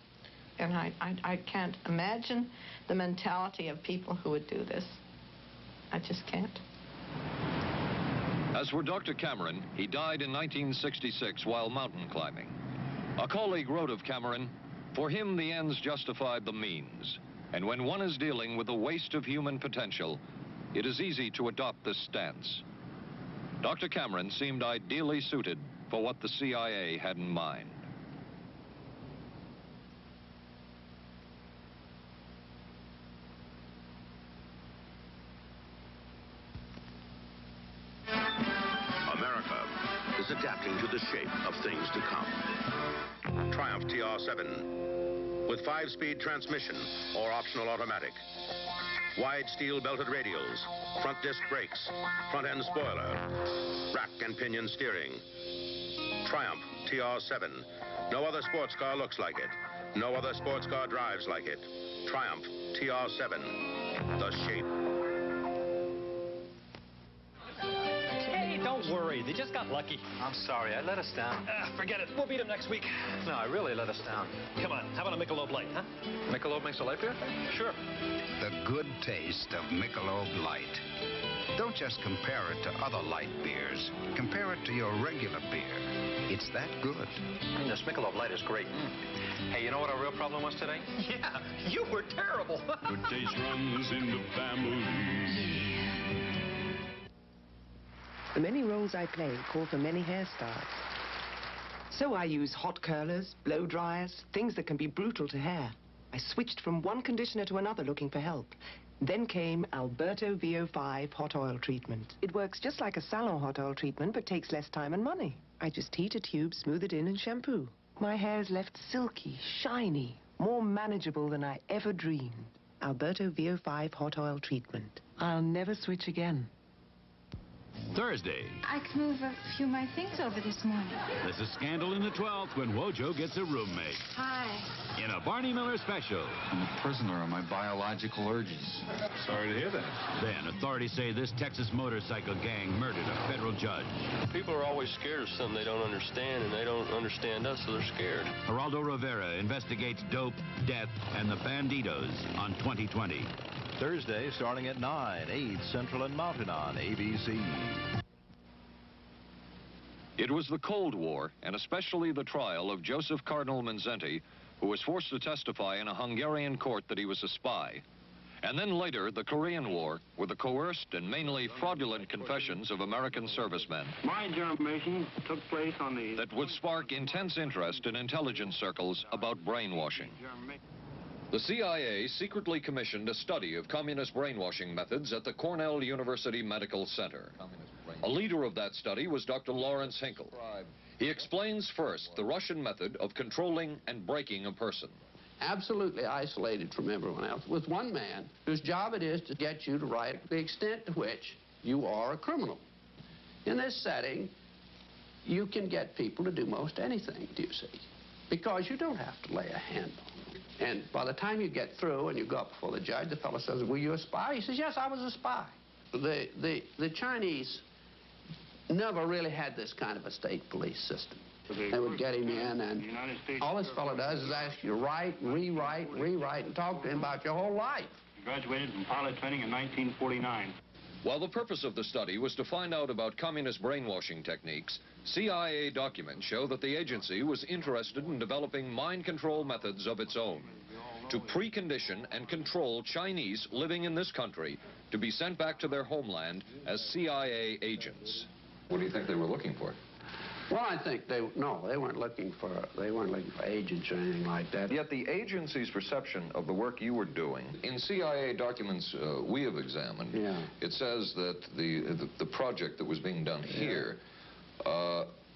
And I can't imagine the mentality of people who would do this. I just can't. As for Dr. Cameron, he died in 1966 while mountain climbing. A colleague wrote of Cameron, "For him, the ends justified the means. And when one is dealing with the waste of human potential, it is easy to adopt this stance." Dr. Cameron seemed ideally suited for what the CIA had in mind. America is adapting to the shape of things to come. Triumph TR7 with 5-speed transmission or optional automatic. Wide steel belted radials, front disc brakes, front end spoiler, rack and pinion steering. Triumph TR7. No other sports car looks like it. No other sports car drives like it. Triumph TR7. The shape. Don't worry, they just got lucky. I'm sorry, I let us down. Forget it. We'll beat them next week. No, I really let us down. Come on, how about a Michelob Light, huh? Michelob makes a light beer? Sure. The good taste of Michelob Light. Don't just compare it to other light beers. Compare it to your regular beer. It's that good. This Michelob Light is great. Hey, you know what our real problem was today? Yeah, you were terrible. Good taste runs in the family. The many roles I play call for many hairstyles. So I use hot curlers, blow dryers, things that can be brutal to hair. I switched from one conditioner to another looking for help. Then came Alberto VO5 hot oil treatment. It works just like a salon hot oil treatment, but takes less time and money. I just heat a tube, smooth it in, and shampoo. My hair is left silky, shiny, more manageable than I ever dreamed. Alberto VO5 hot oil treatment. I'll never switch again. Thursday. I can move a few of my things over this morning. There's a scandal in the 12th when Wojo gets a roommate. Hi. In a Barney Miller special. I'm a prisoner of my biological urges. Sorry to hear that. Then authorities say this Texas motorcycle gang murdered a federal judge. People are always scared of something they don't understand, and they don't understand us, so they're scared. Geraldo Rivera investigates dope, death, and the banditos on 2020. Thursday, starting at 9, 8 Central and Mountain on ABC. It was the Cold War, and especially the trial of Joseph Cardinal Mindszenty, who was forced to testify in a Hungarian court that he was a spy. And then later, the Korean War, with the coerced and mainly fraudulent confessions of American servicemen. My generation took place on the... that would spark intense interest in intelligence circles about brainwashing. The CIA secretly commissioned a study of communist brainwashing methods at the Cornell University Medical Center. A leader of that study was Dr. Lawrence Hinkle. He explains first the Russian method of controlling and breaking a person. Absolutely isolated from everyone else, with one man whose job it is to get you to write the extent to which you are a criminal. In this setting, you can get people to do most anything, do you see? Because you don't have to lay a hand on them. And by the time you get through and you go up before the judge, the fellow says, "Were you a spy?" He says, "Yes, I was a spy." The Chinese never really had this kind of a state police system. They would get him in, and all this fellow does is ask you to write, rewrite, and talk to him about your whole life. Graduated from pilot training in 1949. While the purpose of the study was to find out about communist brainwashing techniques, CIA documents show that the agency was interested in developing mind control methods of its own to precondition and control Chinese living in this country to be sent back to their homeland as CIA agents. What do you think they were looking for? Well, I think they weren't looking for agents or anything like that. Yet the agency's perception of the work you were doing, in CIA documents we have examined, it says that the project that was being done here,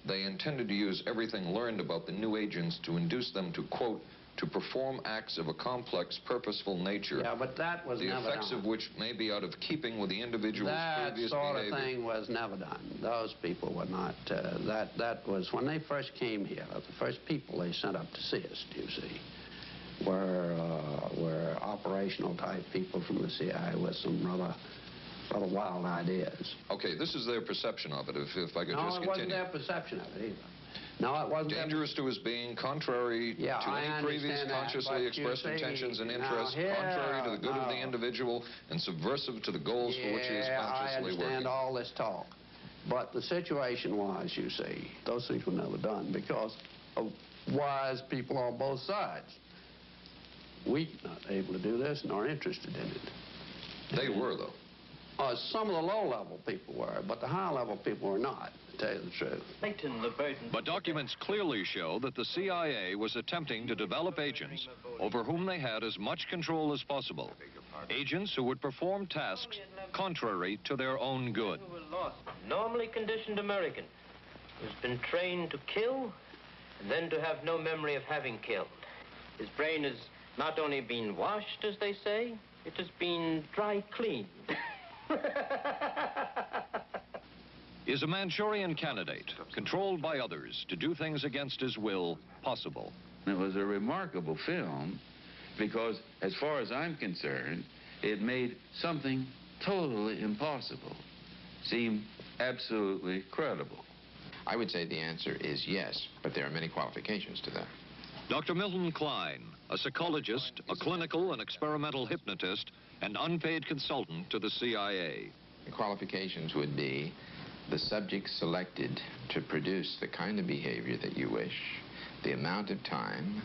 they intended to use everything learned about the new agents to induce them to, quote, to perform acts of a complex, purposeful nature. Yeah, but that was never done. The effects of which may be out of keeping with the individual's previous behavior. That sort of thing was never done. Those people were not, that was, when they first came here, the first people they sent up to see us, you see, were operational type people from the CIA with some rather wild ideas. Okay, this is their perception of it, if I could just continue. No, it wasn't their perception of it either. No, it wasn't. Dangerous to his being, contrary to any previous consciously expressed intentions and interests, contrary to the good of the individual, and subversive to the goals for which he is consciously working. I understand all this talk. But the situation was, you see, those things were never done because of wise people on both sides. We were not able to do this nor interested in it. They were, though. Some of the low-level people were, but the high-level people were not, to tell you the truth. But documents clearly show that the CIA was attempting to develop agents over whom they had as much control as possible. Agents who would perform tasks contrary to their own good. Normally conditioned American who's been trained to kill and then to have no memory of having killed. His brain has not only been washed, as they say, it has been dry cleaned. Is a Manchurian candidate, controlled by others to do things against his will, possible? It was a remarkable film because, as far as I'm concerned, it made something totally impossible seem absolutely credible. I would say the answer is yes, but there are many qualifications to that. Dr. Milton Klein, a psychologist, a clinical and experimental hypnotist, and unpaid consultant to the CIA. The qualifications would be the subject selected to produce the kind of behavior that you wish, the amount of time,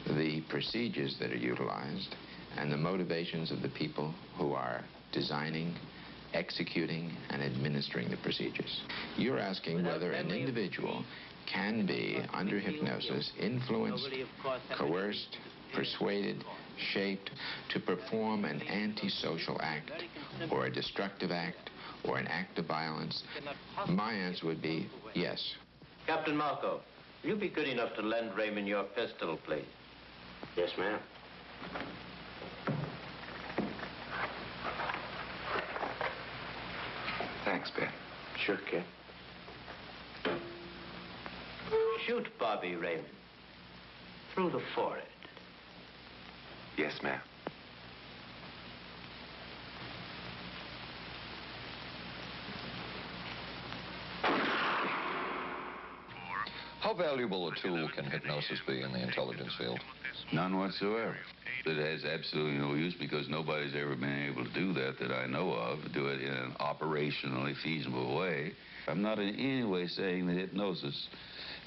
the procedures that are utilized, and the motivations of the people who are designing, executing, and administering the procedures. You're asking whether an individual can be, under hypnosis, influenced, coerced, persuaded, shaped to perform an antisocial act, or a destructive act, or an act of violence. My answer would be yes. Captain Marco, will you be good enough to lend Raymond your pistol, please? Yes, ma'am. Thanks, Ben. Sure, kid. Shoot Bobby, Raymond. Through the forehead. Yes, ma'am. How valuable a tool can hypnosis be in the intelligence field? None whatsoever. It has absolutely no use because nobody's ever been able to do that I know of, do it in an operationally feasible way. I'm not in any way saying that hypnosis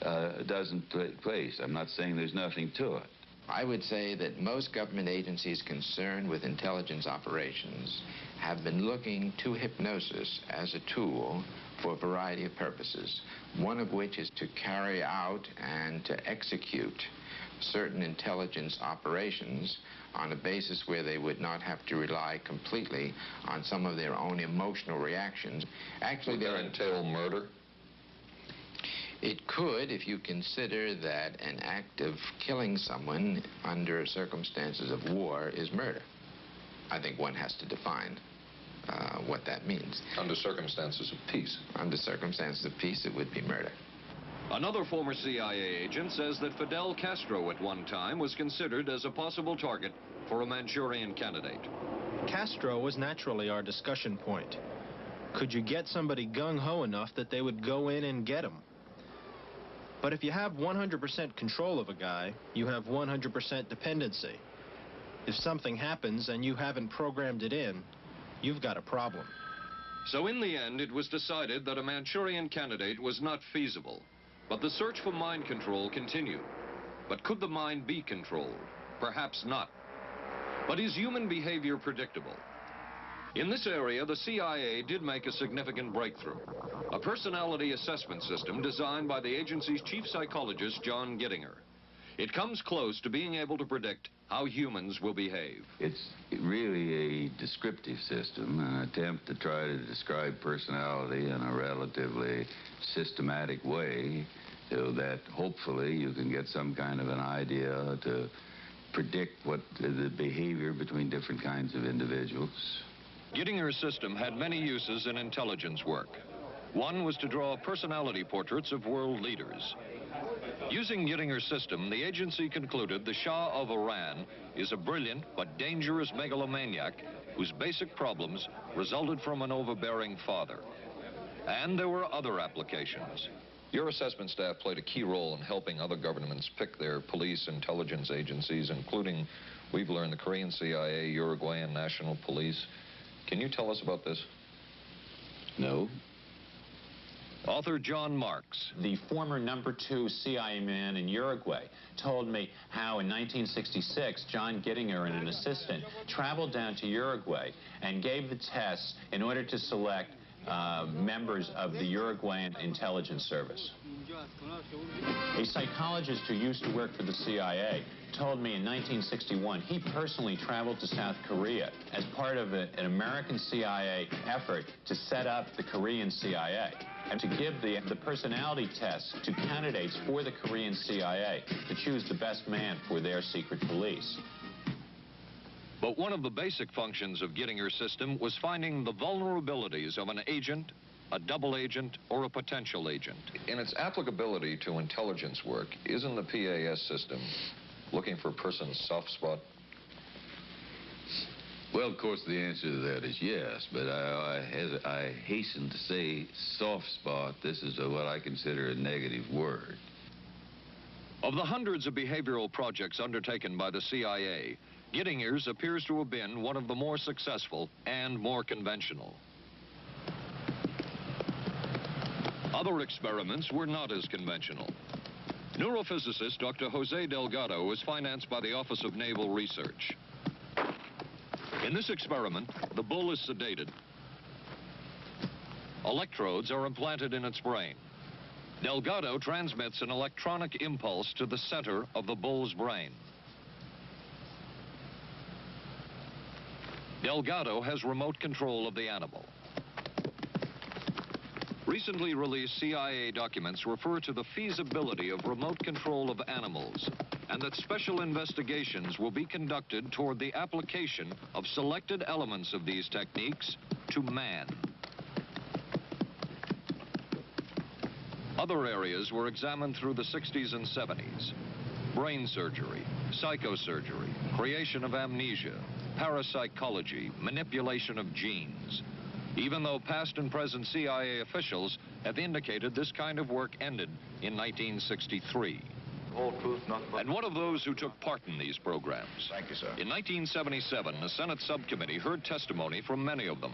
doesn't take place. I'm not saying there's nothing to it. I would say that most government agencies concerned with intelligence operations have been looking to hypnosis as a tool for a variety of purposes, one of which is to carry out and to execute certain intelligence operations on a basis where they would not have to rely completely on some of their own emotional reactions. Actually, would that entail murder? It could, if you consider that an act of killing someone under circumstances of war is murder. I think one has to define what that means. Under circumstances of peace? Under circumstances of peace, it would be murder. Another former CIA agent says that Fidel Castro at one time was considered as a possible target for a Manchurian candidate. Castro was naturally our discussion point. Could you get somebody gung-ho enough that they would go in and get him? But if you have 100% control of a guy, you have 100% dependency. If something happens and you haven't programmed it in, you've got a problem. So in the end, it was decided that a Manchurian candidate was not feasible. But the search for mind control continued. But could the mind be controlled? Perhaps not. But is human behavior predictable? In this area, the CIA did make a significant breakthrough. A personality assessment system designed by the agency's chief psychologist, John Gittinger. It comes close to being able to predict how humans will behave. It's really a descriptive system, an attempt to try to describe personality in a relatively systematic way so that hopefully you can get some kind of an idea to predict what the behavior between different kinds of individuals. Gittinger's system had many uses in intelligence work. One was to draw personality portraits of world leaders. Using Gittinger's system, the agency concluded the Shah of Iran is a brilliant but dangerous megalomaniac whose basic problems resulted from an overbearing father. And there were other applications. Your assessment staff played a key role in helping other governments pick their police intelligence agencies, including, we've learned, the Korean CIA, Uruguayan National Police. Can you tell us about this? No. Author John Marks. The former #2 CIA man in Uruguay told me how in 1966, John Gittinger and an assistant traveled down to Uruguay and gave the tests in order to select members of the Uruguayan intelligence service. A psychologist who used to work for the CIA told me in 1961 he personally traveled to South Korea as part of an American CIA effort to set up the Korean CIA and to give the personality tests to candidates for the Korean CIA to choose the best man for their secret police. But one of the basic functions of Gittinger's system was finding the vulnerabilities of an agent, a double agent, or a potential agent. In its applicability to intelligence work, isn't the PAS system looking for a person's soft spot? Well, of course, the answer to that is yes, but I hasten to say soft spot. This is what I consider a negative word. Of the hundreds of behavioral projects undertaken by the CIA, Gittinger's appears to have been one of the more successful and more conventional. Other experiments were not as conventional. Neurophysicist Dr. Jose Delgado was financed by the Office of Naval Research. In this experiment, the bull is sedated. Electrodes are implanted in its brain. Delgado transmits an electronic impulse to the center of the bull's brain. Delgado has remote control of the animal. Recently released CIA documents refer to the feasibility of remote control of animals and that special investigations will be conducted toward the application of selected elements of these techniques to man. Other areas were examined through the 60s and 70s. Brain surgery, psychosurgery, creation of amnesia, parapsychology, manipulation of genes. Even though past and present CIA officials have indicated this kind of work ended in 1963. Whole truth, nothing but... And one of those who took part in these programs. Thank you, sir. In 1977, a Senate subcommittee heard testimony from many of them,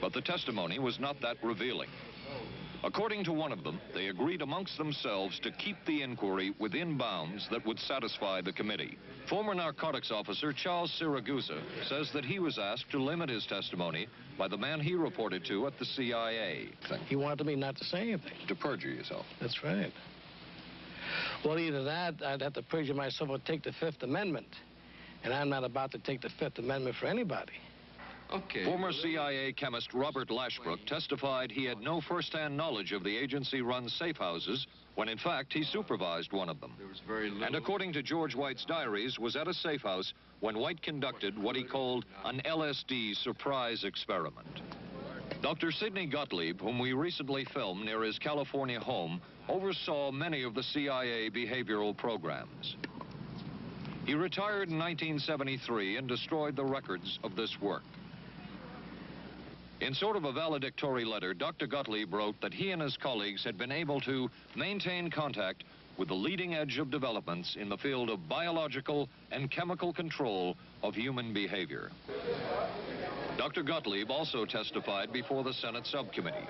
but the testimony was not that revealing. According to one of them, they agreed amongst themselves to keep the inquiry within bounds that would satisfy the committee. Former narcotics officer Charles Siragusa says that he was asked to limit his testimony by the man he reported to at the CIA. He wanted me not to say anything. To perjure yourself. That's right. Well, either that, I'd have to perjure myself or take the Fifth Amendment. And I'm not about to take the Fifth Amendment for anybody. Okay. Former CIA chemist Robert Lashbrook testified he had no first-hand knowledge of the agency-run safe houses when, in fact, he supervised one of them. There was very little. And according to George White's diaries, was at a safe house when White conducted what he called an LSD surprise experiment. Dr. Sidney Gottlieb, whom we recently filmed near his California home, oversaw many of the CIA behavioral programs. He retired in 1973 and destroyed the records of this work. In sort of a valedictory letter, Dr. Gottlieb wrote that he and his colleagues had been able to maintain contact with the leading edge of developments in the field of biological and chemical control of human behavior. Dr. Gottlieb also testified before the Senate subcommittee,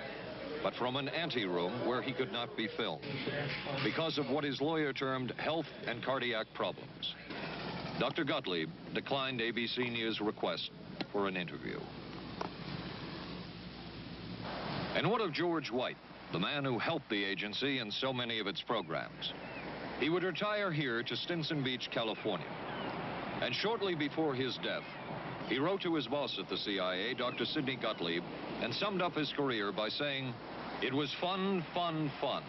but from an anteroom where he could not be filmed because of what his lawyer termed health and cardiac problems. Dr. Gottlieb declined ABC News' request for an interview. And what of George White, the man who helped the agency in so many of its programs? He would retire here to Stinson Beach, California. And shortly before his death, he wrote to his boss at the CIA, Dr. Sidney Gottlieb, and summed up his career by saying, "It was fun, fun, fun.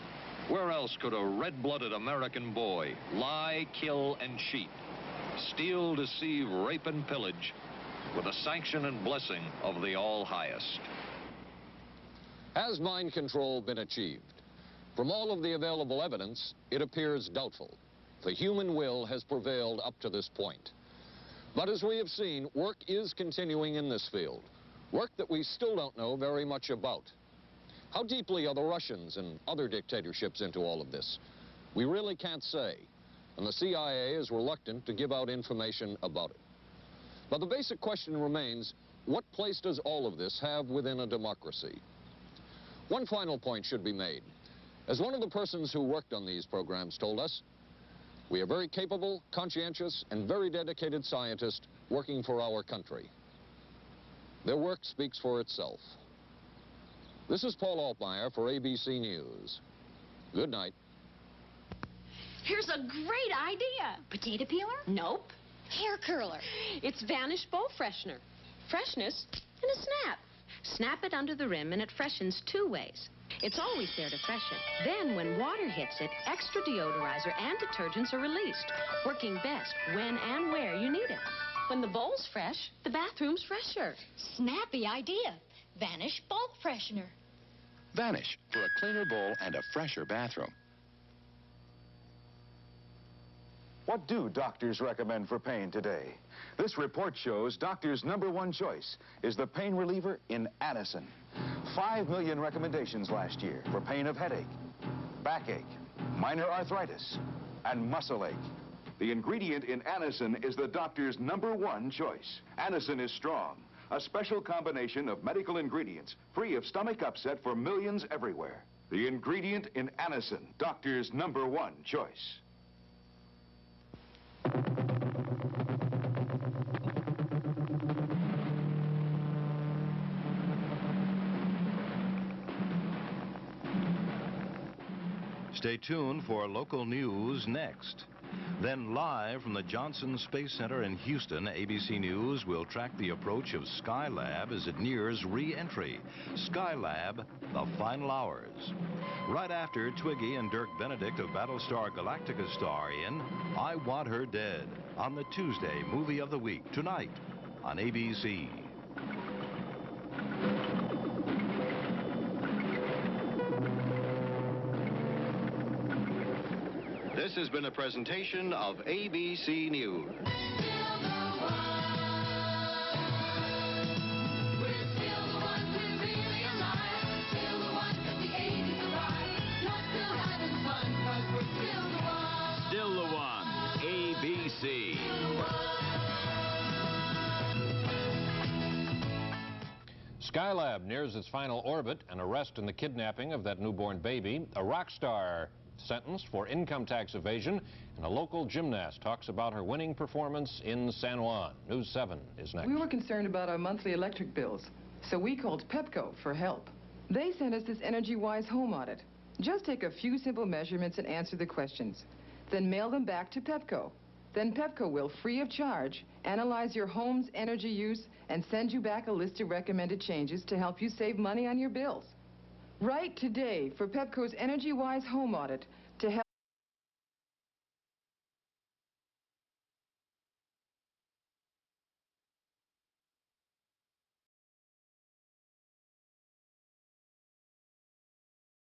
Where else could a red-blooded American boy lie, kill, and cheat, steal, deceive, rape, and pillage with the sanction and blessing of the All-Highest?" Has mind control been achieved? From all of the available evidence, it appears doubtful. The human will has prevailed up to this point. But as we have seen, work is continuing in this field, work that we still don't know very much about. How deeply are the Russians and other dictatorships into all of this? We really can't say, and the CIA is reluctant to give out information about it. But the basic question remains, what place does all of this have within a democracy? One final point should be made. As one of the persons who worked on these programs told us, we are very capable, conscientious, and very dedicated scientists working for our country. Their work speaks for itself. This is Paul Altmeyer for ABC News. Good night. Here's a great idea. Potato peeler? Nope. Hair curler. It's Vanish Bowl Freshener. Freshness in a snap. Snap it under the rim and it freshens 2 ways. It's always there to freshen. Then when water hits it, extra deodorizer and detergents are released, working best when and where you need it. When the bowl's fresh, the bathroom's fresher. Snappy idea. Vanish Bowl Freshener. Vanish for a cleaner bowl and a fresher bathroom. What do doctors recommend for pain today? This report shows doctors' #1 choice is the pain reliever in Anacin. 5 million recommendations last year for pain of headache, backache, minor arthritis, and muscle ache. The ingredient in Anacin is the doctor's #1 choice. Anacin is strong, a special combination of medical ingredients free of stomach upset for millions everywhere. The ingredient in Anacin, doctor's #1 choice. Stay tuned for local news next. Then live from the Johnson Space Center in Houston, ABC News will track the approach of Skylab as it nears re-entry. Skylab, the final hours. Right after Twiggy and Dirk Benedict of Battlestar Galactica star in I Want Her Dead on the Tuesday Movie of the Week tonight on ABC. This has been a presentation of ABC News. Still the one, ABC. Skylab nears its final orbit, an arrest in the kidnapping of that newborn baby, a rock star sentenced for income tax evasion, and a local gymnast talks about her winning performance in San Juan. News 7 is next. We were concerned about our monthly electric bills, so we called Pepco for help. They sent us this EnergyWise home audit. Just take a few simple measurements and answer the questions. Then mail them back to Pepco. Then Pepco will, free of charge, analyze your home's energy use and send you back a list of recommended changes to help you save money on your bills. Write today for Pepco's EnergyWise home audit